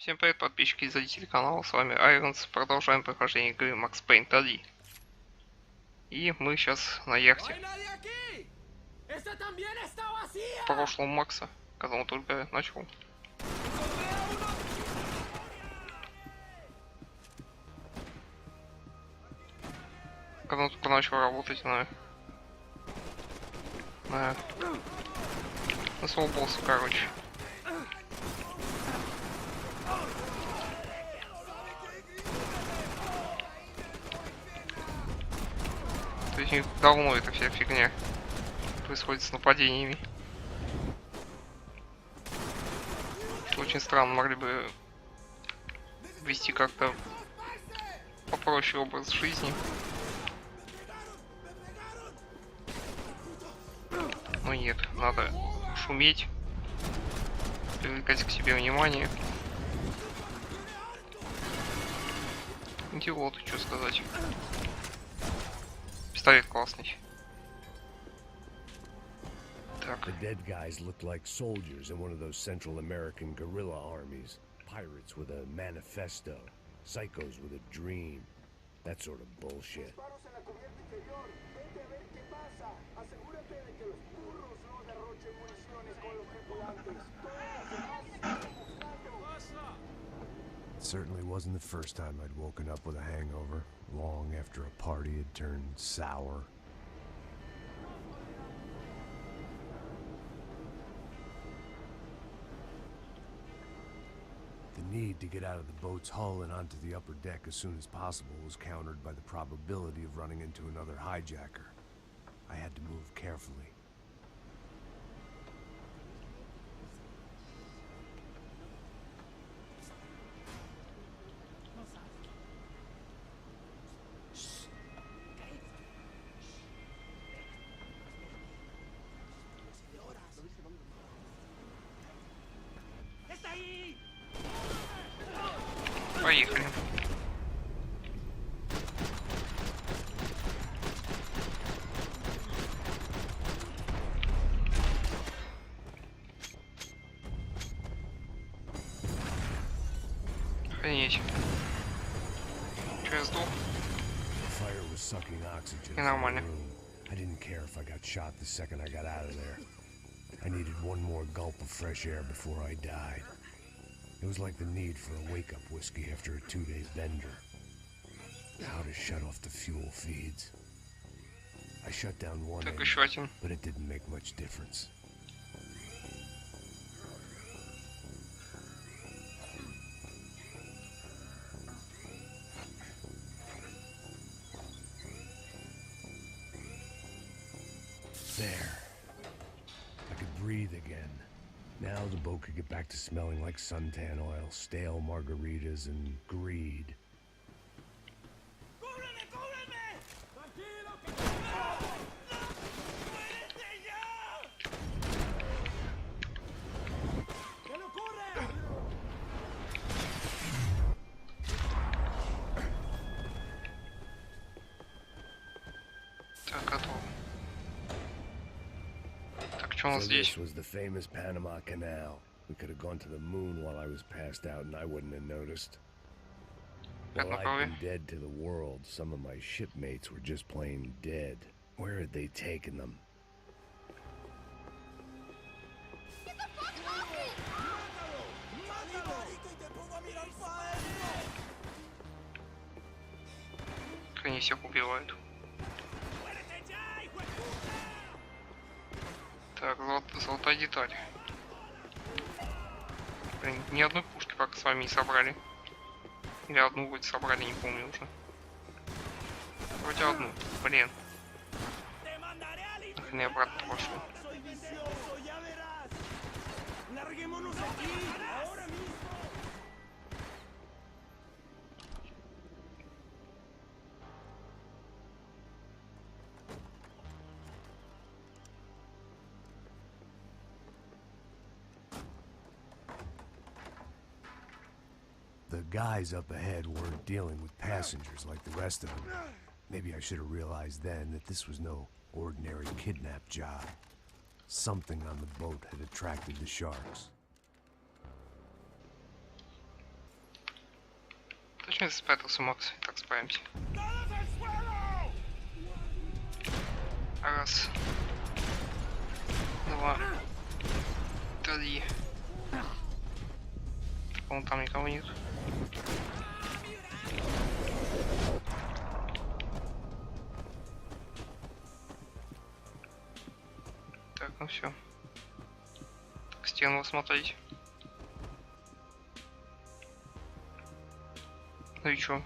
Всем привет, подписчики и зрители канала, с вами Айронс. Продолжаем прохождение игры Max Payne 3. И мы сейчас на яхте. По прошлому Макса, когда он только начал. Когда он только начал работать на своего босса, короче. То есть давно эта вся фигня происходит с нападениями. Очень странно, могли бы вести как-то попроще образ жизни. Но нет, надо шуметь, привлекать к себе внимание. Идиот, что сказать. Пистолет классный. Так. The dead guys looked like soldiers in one of those Central American guerrilla armies. Pirates with a manifesto. Psychos with a dream. That sort of bullshit. It certainly wasn't the first time I'd woken up with a hangover, long after a party had turned sour. The need to get out of the boat's hull and onto the upper deck as soon as possible was countered by the probability of running into another hijacker. I had to move carefully. Поехали. Охренеть. Че, я сдох? Ненормально. I didn't care if I got shot the second I got out of there. I needed one more gulp of fresh air before I died. It was like the need for a wake-up whiskey after a 2-day bender. How to shut off the fuel feeds. I shut down one end, but it didn't make much difference. There. I could breathe again. Now the boat could get back to smelling like suntan oil, stale margaritas, and greed. Так, готово. Так, что у нас здесь? This was the famous Panama Canal. We could have gone to the moon while I was passed out and I wouldn't have noticed. While I'd been dead to the world, some of my shipmates were just plain dead. Where had they taken them? Они всех убивают. Так, золотая деталь. Блин, ни одной пушки пока с вами не собрали. Или одну вроде собрали, не помню уже. Вроде одну. Блин. Нахрен я обратно пошел. The guys up ahead weren't dealing with passengers like the rest of them. Maybe I should have realized then that this was no ordinary kidnap job. Something on the boat had attracted the sharks. Спрятался Макс. Так, справимся. Раз. Два. Три. По-моему, там никого нет. Так, ну все. Так, стену осмотреть. Ну и чё?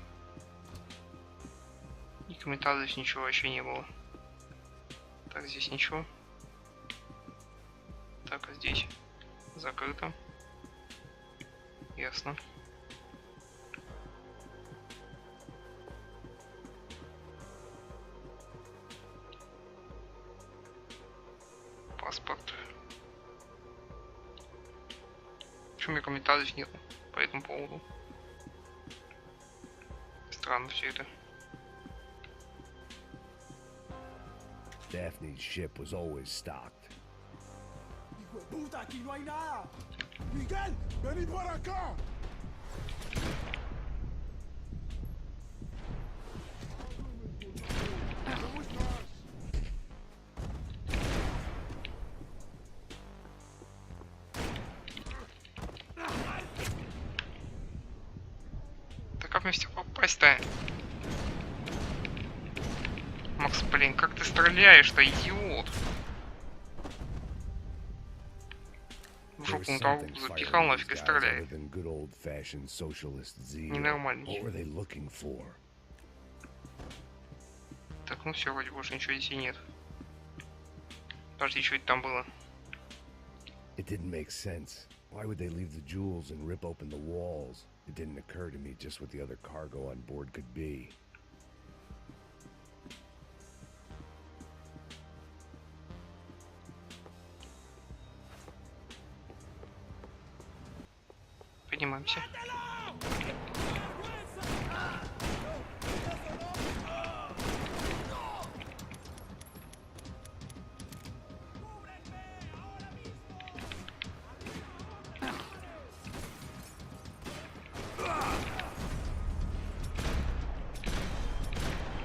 И комментариев ничего вообще не было. Так, здесь ничего. Так, а здесь закрыто. Ясно. Паспорт. Почему у меня комментариев нет по этому поводу? Странно все это. Daphne's ship was always stocked. ¡Hijo de puta, aquí no hay nada! ¡Miguel, vení por acá! Да как мне все попасть-то? Макс, блин, как ты стреляешь-то, идиот? В жопу на того запихал, нафиг и стреляет. Ненормально. Так, ну все, вроде больше ничего здесь и нет. Подожди, что это там было? It didn't make sense. Why would they leave the jewels and rip open the walls? It didn't occur to me just what the other cargo on board could be. Поднимаемся.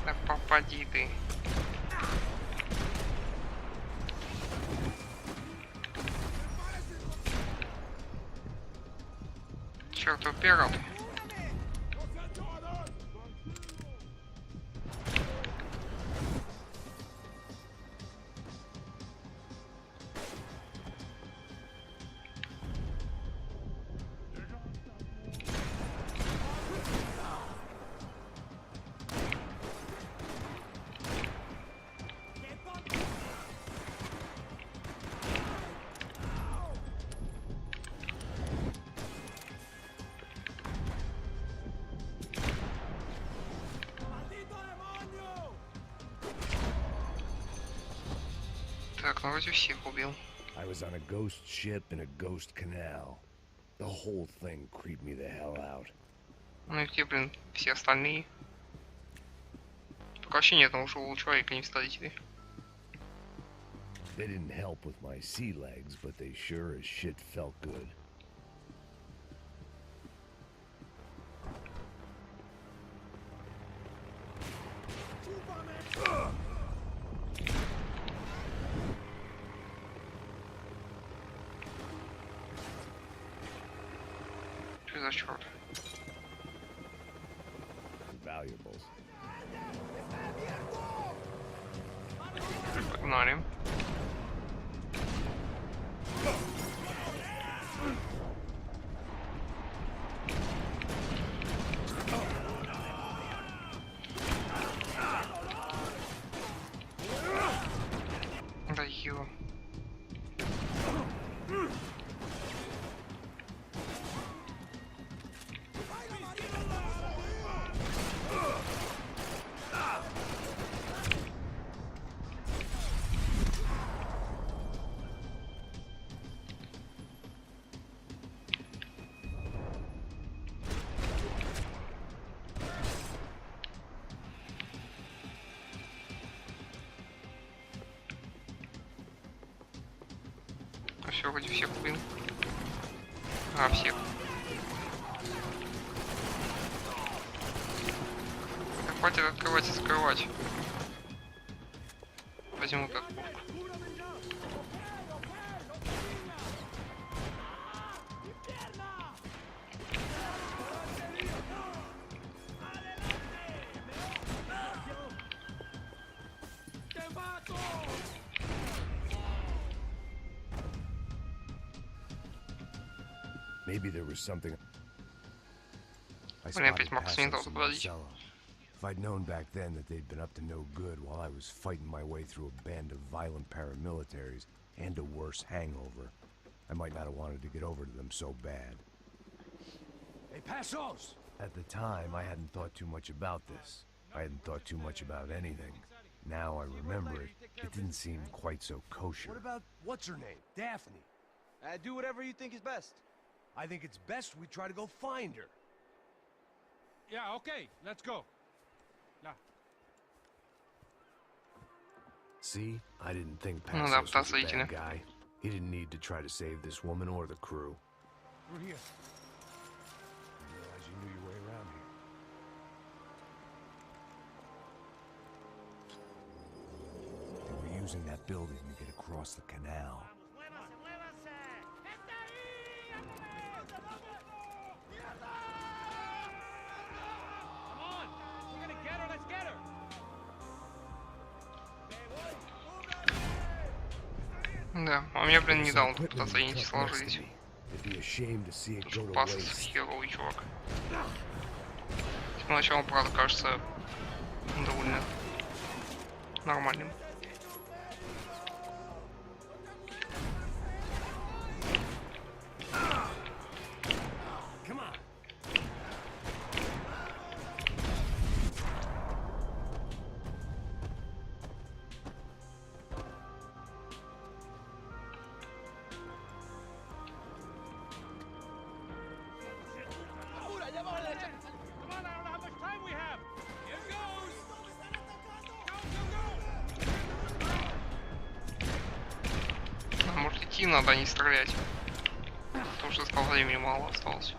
Да попади ты. Чёртов перл. Так, ну вроде всех убил. I was on a ghost ship in a ghost canal. The whole thing creeped me the hell out. Ну и где, блин, все остальные? Только вообще нет, живого человека не встретили. They didn't help with my sea legs, but they sure as shit felt good. Что за черт? Valuables. Погнали. Да ё. Все, вроде всех убил. А, всех. Хватит открывать и закрывать. Возьму как пушку. Maybe there was something. I Блин, опять spotted Макс не дал Passos in заплатить. Marcella. If I'd known back then that they'd been up to no good while I was fighting my way through a band of violent paramilitaries and a worse hangover, I might not have wanted to get over to them so bad. Hey, Passos! At the time, I hadn't thought too much about this. I hadn't thought too much about anything. Now I remember it, it didn't seem quite so kosher. What about what's her name? Daphne. Do whatever you think is best. I think it's best we try to go find her. Yeah, okay, let's go. See, I didn't think Ну Passos да, was a подозрительно. bad guy. He didn't need to try to save this woman or the crew. Through here. I realize you knew your way around here. They were using that building to get across the canal. Come on, we're gonna get her, let's get her. Да, а мне, блин, There was не some дал equipment in пытаться, the они не truck next to сложились. me. It'd be a shame to see it go to Пас waste. херовый чувак. Поначалу, правда, кажется довольно нормальным. Come on. Come on, I don't know how much time we have. Here goes. Go, go, go. А может идти надо, а не стрелять. Потому что стало времени мало осталось.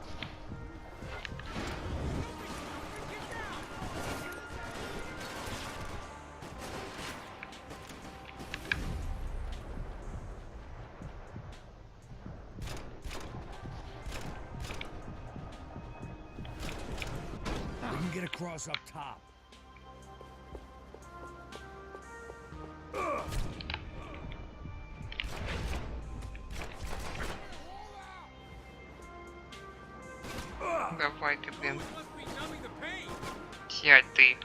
We can get across up top. Давай ты, блин. Must be numbing the pain. Сядь ты.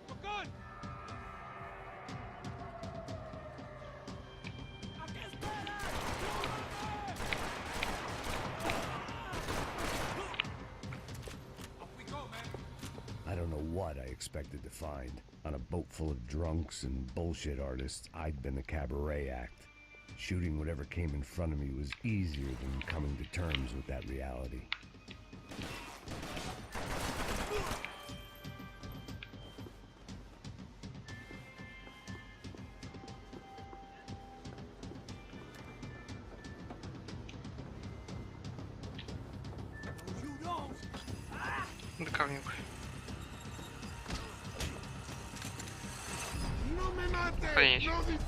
We're good. Off we go, man. I don't know what I expected to find. On a boat full of drunks and bullshit artists, I'd been a cabaret act. Shooting whatever came in front of me was easier than coming to terms with that reality. You don't. Доковнюк. No me mates. Охренеть. No dispares.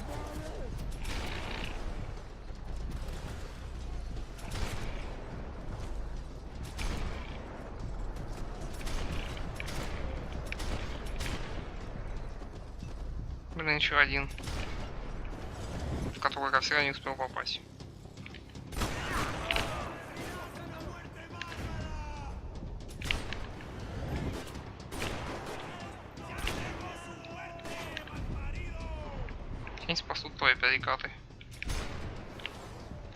Блин, еще один. В который я всегда не успел попасть. Не спасут твои перекаты.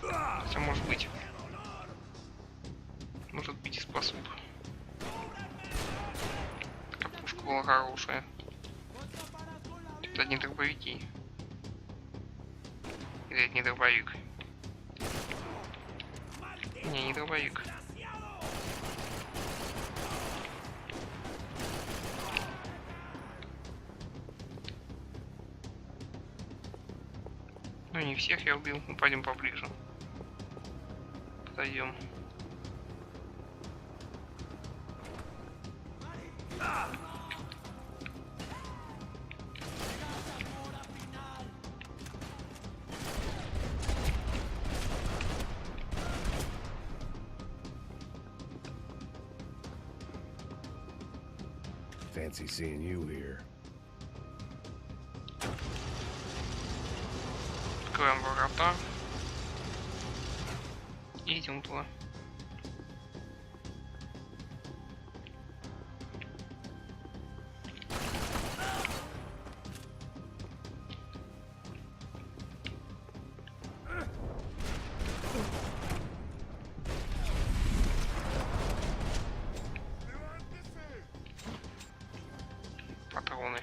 Хотя может быть. Может быть и спасут. Такая пушка была хорошая. Тут одни дробовики. Или это не дробовик? Не дробовик. Ну не всех я убил, мы пойдем поближе. Подойдем. Fancy seeing you here. Открываем ворота. И идем туда. Патроны.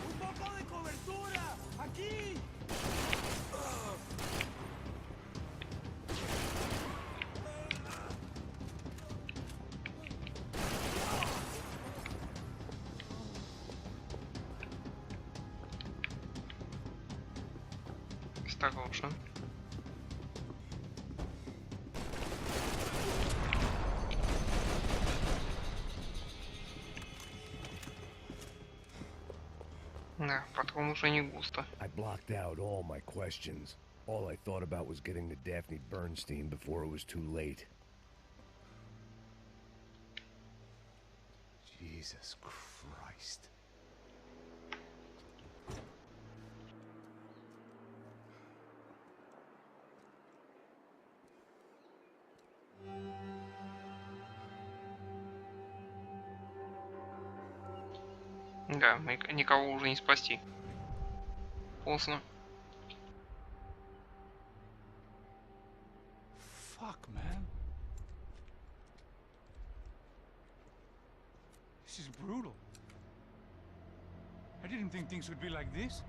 ¡Un poco de cobertura! ¡Aquí! Осторожно. Да, патрон уже не густо. I blocked out all my questions. All I thought about was getting to Daphne Bernstein before it was too late. Jesus Christ. Да, никого уже не спасти. Поздно. Fuck, man. This is brutal. I didn't think things would be like this.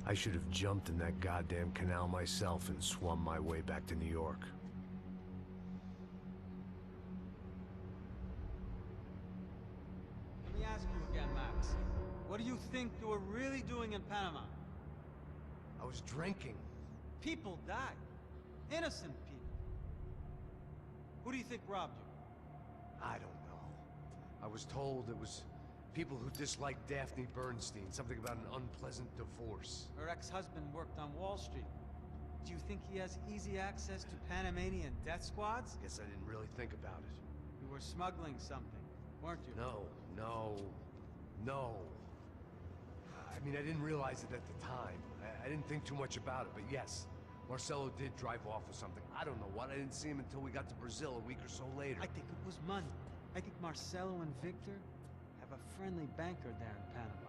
I should have jumped in that goddamn canal myself and swum my way back to New York. Let me ask you again, Max. What do you think you were really doing in Panama? I was drinking. People died. Innocent people. Who do you think robbed you? I don't know. I was told it was people who disliked Daphne Bernstein, something about an unpleasant divorce. Her ex-husband worked on Wall Street. Do you think he has easy access to Panamanian death squads? Guess I didn't really think about it. You were smuggling something, weren't you? No. I mean, I didn't realize it at the time. I didn't think too much about it, but yes, Marcelo did drive off with something. I don't know what. I didn't see him until we got to Brazil a week or so later. I think it was money. I think Marcelo and Victor have a friendly banker there in Panama.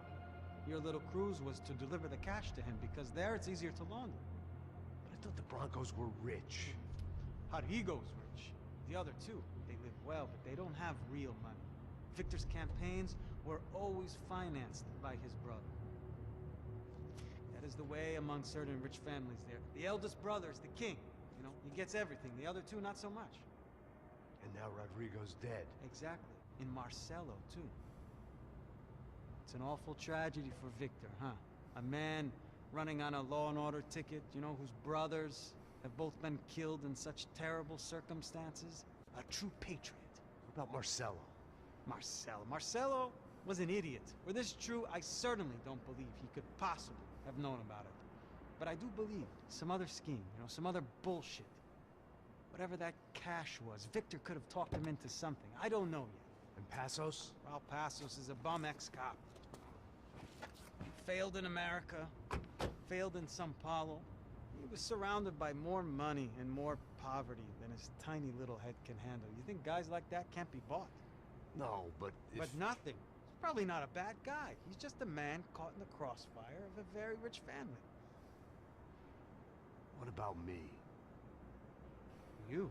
Your little cruise was to deliver the cash to him because there it's easier to launder. But I thought the Broncos were rich. Rodrigo's rich. The other two, they live well, but they don't have real money. Victor's campaigns were always financed by his brother. That is the way among certain rich families there. The eldest brother is the king. You know, he gets everything. The other two, not so much. And now Rodrigo's dead. Exactly. In Marcelo, too. It's an awful tragedy for Victor, huh? A man running on a law and order ticket, you know, whose brothers have both been killed in such terrible circumstances. A true patriot. About Marcello. Marcello was an idiot. Were this true, I certainly don't believe he could possibly have known about it. But I do believe some other scheme, you know, some other bullshit. Whatever that cash was, Victor could have talked him into something. I don't know yet. And Passos? Well, Passos is a bum ex-cop. Failed in America, failed in Sao Paulo. He was surrounded by more money and more poverty than his tiny little head can handle. You think guys like that can't be bought? No, but if... But nothing. He's probably not a bad guy. He's just a man caught in the crossfire of a very rich family. What about me? You.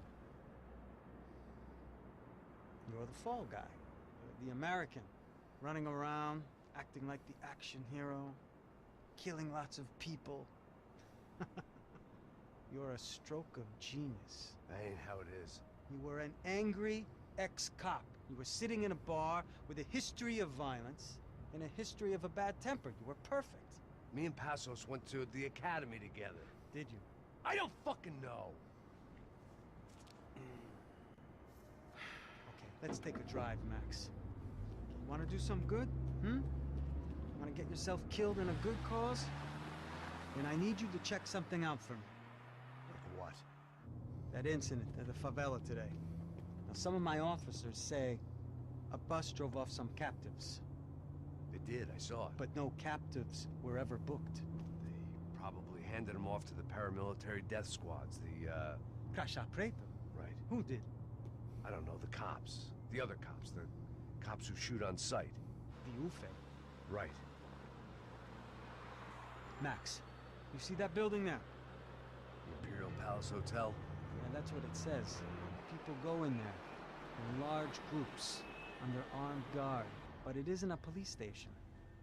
You're the fall guy. The American. Running around, acting like the action hero. Killing lots of people. You're a stroke of genius. That ain't how it is. You were an angry ex-cop. You were sitting in a bar with a history of violence and a history of a bad temper. You were perfect. Me and Passos went to the academy together. Did you? I don't fucking know. Okay, let's take a drive, Max. You want to do some good? Want to get yourself killed in a good cause? Then I need you to check something out for me. Like what? That incident at the favela today. Now, some of my officers say a bus drove off some captives. They did, I saw it. But no captives were ever booked. They probably handed them off to the paramilitary death squads, the, Crasha Preto? Right. Who did? I don't know, the cops. The other cops, the cops who shoot on sight. The UFE. Right. Max, you see that building there? The Imperial Palace Hotel? Yeah, that's what it says. People go in there in large groups under armed guard. But it isn't a police station,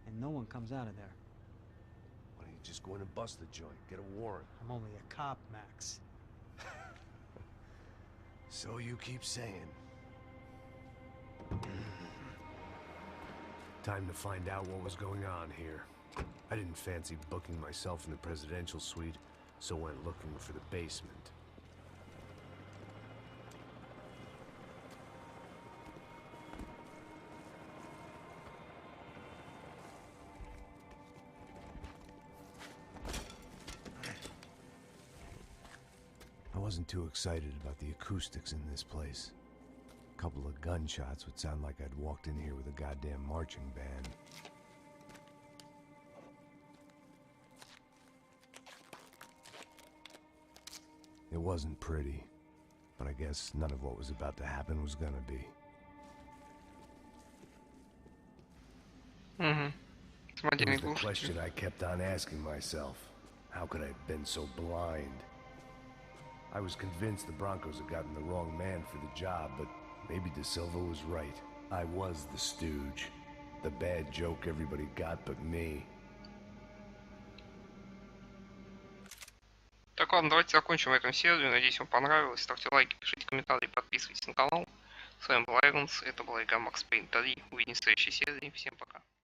and no one comes out of there. Why don't you just go in and bust the joint, get a warrant? I'm only a cop, Max. So you keep saying. Time to find out what was going on here. I didn't fancy booking myself in the presidential suite, so went looking for the basement. I wasn't too excited about the acoustics in this place. A couple of gunshots would sound like I'd walked in here with a goddamn marching band. It wasn't pretty, but I guess none of what was about to happen was gonna be. It Самодельный was the глушитель. question I kept on asking myself. How could I have been so blind? I was convinced the Broncos had gotten the wrong man for the job, but maybe De Silva was right. I was the stooge. The bad joke everybody got but me. Так, ладно, давайте закончим эту серию. Надеюсь, вам понравилось. Ставьте лайки, пишите комментарии, подписывайтесь на канал. С вами был Айронс, это была игра Max Payne 3. Увидимся в следующей серии. Всем пока.